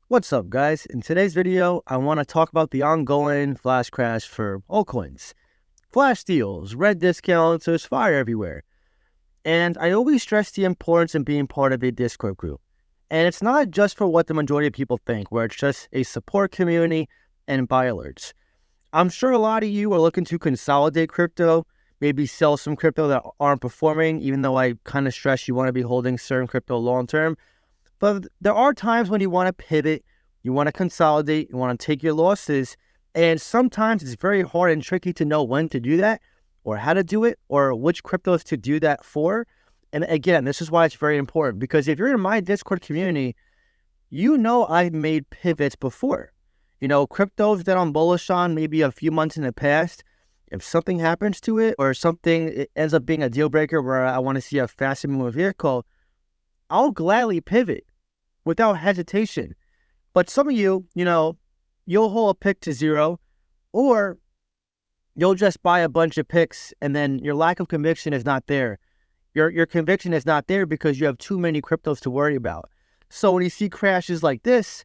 What's up, guys? In today's video, I want to talk about the ongoing flash crash for altcoins. Flash deals, red discounts, there's fire everywhere. And I always stress the importance of being part of a Discord group. And it's not just for what the majority of people think, where it's just a support community and buy alerts. I'm sure a lot of you are looking to consolidate crypto, maybe sell some crypto that aren't performing, even though I kind of stress you want to be holding certain crypto long term. But there are times when you want to pivot, you want to consolidate, you want to take your losses, and sometimes it's very hard and tricky to know when to do that, or how to do it, or which cryptos to do that for. And again, this is why it's very important, because if you're in my Discord community, you know I've made pivots before. Cryptos that I'm bullish on maybe a few months in the past, if something happens to it, or something it ends up being a deal breaker where I want to see a faster moving vehicle, I'll gladly pivot without hesitation. But some of you, you'll hold a pick to zero, or you'll just buy a bunch of picks and then your lack of conviction is not there. Your conviction is not there because you have too many cryptos to worry about. So when you see crashes like this,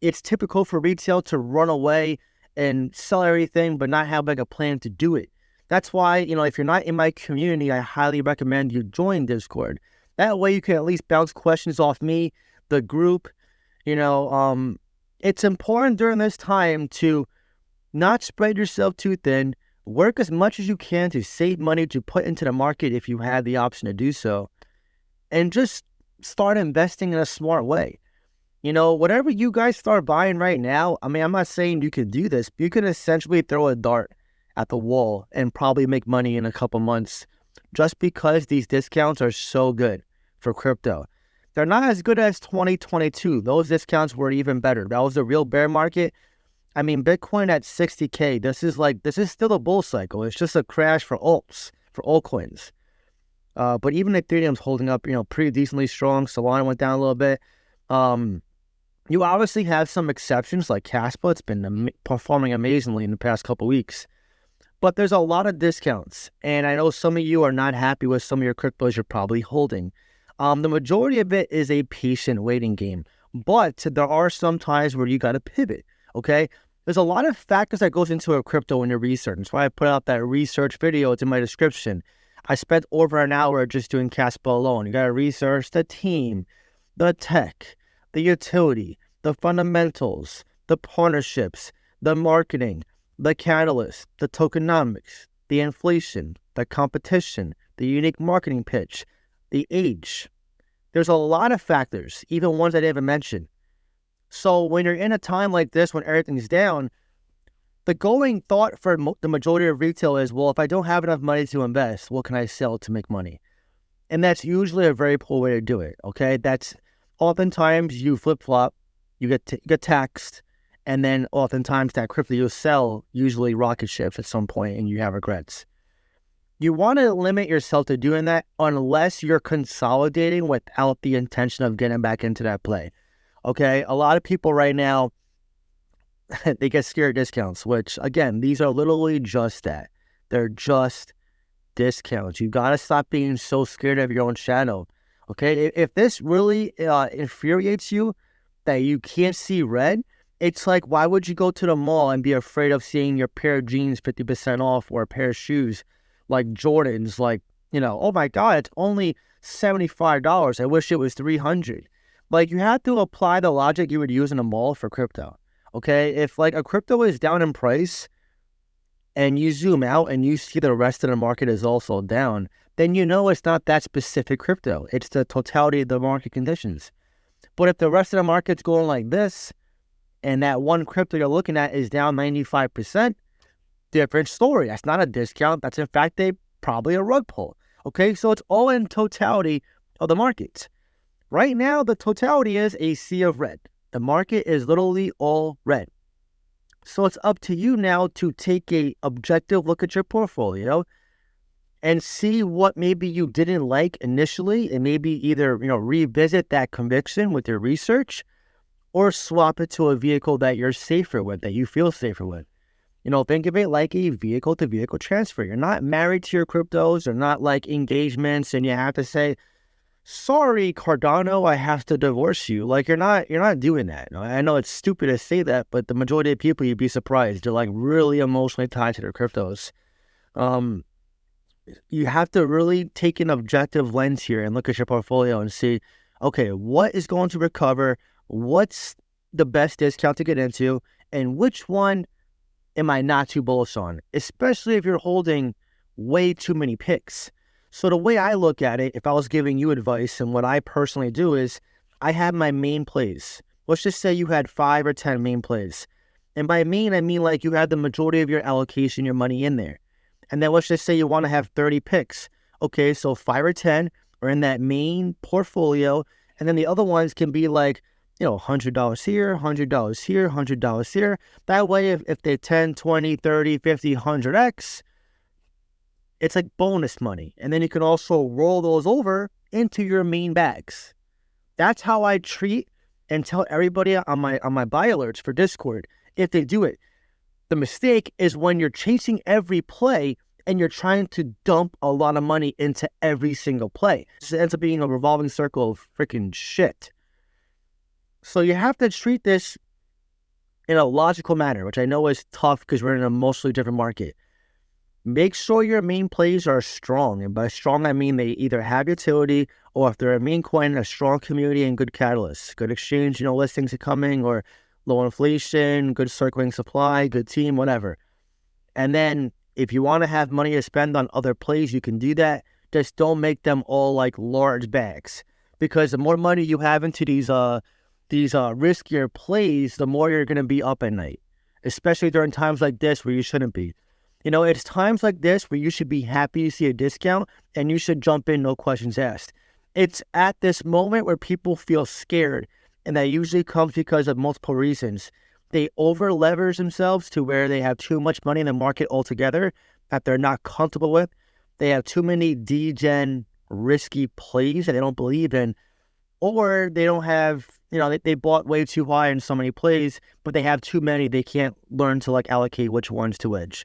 it's typical for retail to run away and sell everything but not have like a plan to do it. That's why, if you're not in my community, I highly recommend you join Discord. That way you can at least bounce questions off me, the group. It's important during this time to not spread yourself too thin. Work as much as you can to save money to put into the market if you have the option to do so. And just start investing in a smart way. Whatever you guys start buying right now, I'm not saying you can do this, but you can essentially throw a dart at the wall and probably make money in a couple months just because these discounts are so good for crypto. They're not as good as 2022. Those discounts were even better. That was a real bear market. Bitcoin at 60K. This is still a bull cycle. It's just a crash for alts, for altcoins. But even Ethereum's holding up, pretty decently strong. Solana went down a little bit. You obviously have some exceptions like Caspa. It's been performing amazingly in the past couple weeks. But there's a lot of discounts. And I know some of you are not happy with some of your cryptos you're probably holding. The majority of it is a patient waiting game, but there are some times where you got to pivot, okay? There's a lot of factors that goes into a crypto when you're researching. That's why I put out that research video. It's in my description. I spent over an hour just doing Caspa alone. You got to research the team, the tech, the utility, the fundamentals, the partnerships, the marketing, the catalyst, the tokenomics, the inflation, the competition, the unique marketing pitch, the age. There's a lot of factors, even ones I didn't even mention. So when you're in a time like this, when everything's down, the going thought for the majority of retail is, well, if I don't have enough money to invest, what can I sell to make money? And that's usually a very poor way to do it, okay? That's oftentimes you flip-flop, you get taxed, and then oftentimes that crypto you sell usually rocket ships at some point and you have regrets. You want to limit yourself to doing that unless you're consolidating without the intention of getting back into that play. Okay, a lot of people right now, they get scared of discounts, which again, these are literally just that. They're just discounts. You got to stop being so scared of your own shadow. Okay, if this really infuriates you that you can't see red, it's like, why would you go to the mall and be afraid of seeing your pair of jeans 50% off or a pair of shoes like Jordans, oh my God, it's only $75. I wish it was $300. You have to apply the logic you would use in a mall for crypto. Okay, if a crypto is down in price and you zoom out and you see the rest of the market is also down, then it's not that specific crypto. It's the totality of the market conditions. But if the rest of the market's going like this and that one crypto you're looking at is down 95%, different story. That's not a discount. That's in fact probably a rug pull. Okay, so it's all in totality of the markets. Right now, the totality is a sea of red. The market is literally all red. So it's up to you now to take a objective look at your portfolio and see what maybe you didn't like initially, and maybe either revisit that conviction with your research or swap it to a vehicle that you're safer with, that you feel safer with. Think of it like a vehicle-to-vehicle transfer. You're not married to your cryptos. They're not like engagements and you have to say, sorry, Cardano, I have to divorce you. Like, you're not doing that. I know it's stupid to say that, but the majority of people, you'd be surprised, they're like really emotionally tied to their cryptos. Um, you have to really take an objective lens here and look at your portfolio and see, okay, what is going to recover? What's the best discount to get into? And which one am I not too bullish on? Especially if you're holding way too many picks. So the way I look at it, if I was giving you advice, and what I personally do is I have my main plays. Let's just say you had 5 or 10 main plays. And by main, I mean like you had the majority of your allocation, your money in there. And then let's just say you want to have 30 picks. Okay, so 5 or 10 are in that main portfolio. And then the other ones can be like, $100 here, $100 here, $100 here. That way, if they're 10, 20, 30, 50, 100x, it's like bonus money. And then you can also roll those over into your main bags. That's how I treat and tell everybody on my buy alerts for Discord if they do it. The mistake is when you're chasing every play and you're trying to dump a lot of money into every single play. So it ends up being a revolving circle of freaking shit. So you have to treat this in a logical manner, which I know is tough because we're in an emotionally different market. Make sure your main plays are strong. And by strong, I mean they either have utility, or if they're a meme coin, a strong community and good catalysts. Good exchange, listings are coming, or low inflation, good circling supply, good team, whatever. And then if you want to have money to spend on other plays, you can do that. Just don't make them all like large bags. Because the more money you have into these riskier plays, the more you're going to be up at night. Especially during times like this where you shouldn't be. It's times like this where you should be happy to see a discount and you should jump in, no questions asked. It's at this moment where people feel scared, and that usually comes because of multiple reasons. They over leverage themselves to where they have too much money in the market altogether that they're not comfortable with. They have too many degen risky plays that they don't believe in, or they don't have, they bought way too high in so many plays, but they have too many. They can't learn to allocate which ones to edge.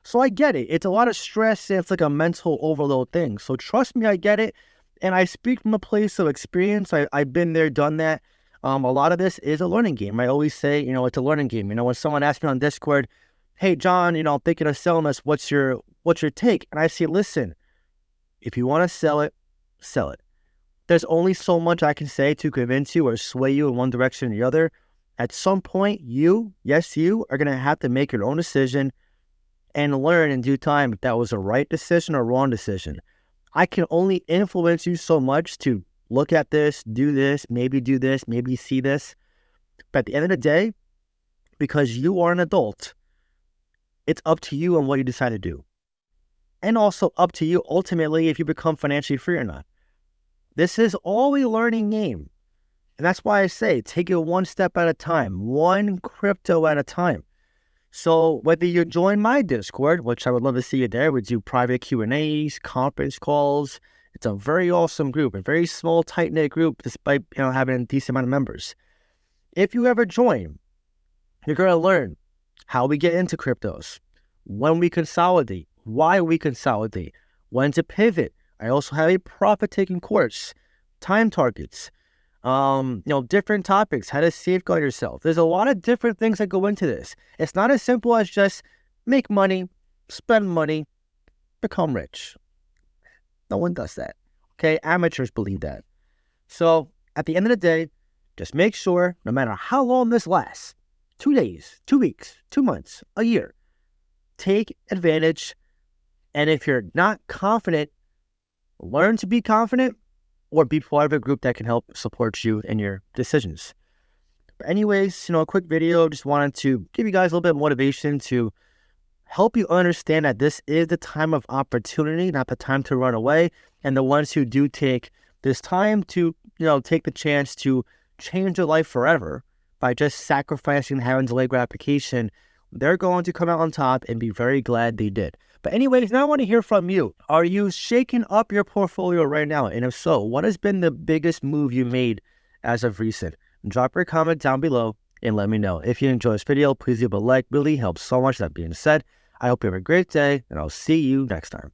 So I get it. It's a lot of stress. It's like a mental overload thing. So trust me, I get it. And I speak from a place of experience. I've been there, done that. A lot of this is a learning game. I always say, it's a learning game. When someone asks me on Discord, hey, John, I'm thinking of selling this. What's your take? And I say, listen, if you want to sell it, sell it. There's only so much I can say to convince you or sway you in one direction or the other. At some point, you are going to have to make your own decision and learn in due time if that was a right decision or wrong decision. I can only influence you so much to look at this, do this, maybe see this. But at the end of the day, because you are an adult, it's up to you on what you decide to do. And also up to you, ultimately, if you become financially free or not. This is all a learning game. And that's why I say, take it one step at a time, one crypto at a time. So whether you join my Discord, which I would love to see you there, we do private Q&As, conference calls. It's a very awesome group, a very small, tight-knit group, despite having a decent amount of members. If you ever join, you're going to learn how we get into cryptos, when we consolidate, why we consolidate, when to pivot. I also have a profit-taking course, time targets, different topics, how to safeguard yourself. There's a lot of different things that go into this. It's not as simple as just make money, spend money, become rich. No one does that. Okay, amateurs believe that. So at the end of the day, just make sure, no matter how long this lasts, 2 days, 2 weeks, 2 months, a year, take advantage. And if you're not confident, learn to be confident, or be part of a group that can help support you in your decisions. But anyways, a quick video. Just wanted to give you guys a little bit of motivation to help you understand that this is the time of opportunity, not the time to run away. And the ones who do take this time to, take the chance to change their life forever by just sacrificing having delayed gratification, they're going to come out on top and be very glad they did. But anyways, now I want to hear from you. Are you shaking up your portfolio right now? And if so, what has been the biggest move you made as of recent? Drop your comment down below and let me know. If you enjoyed this video, please leave a like. Really helps so much. That being said, I hope you have a great day, and I'll see you next time.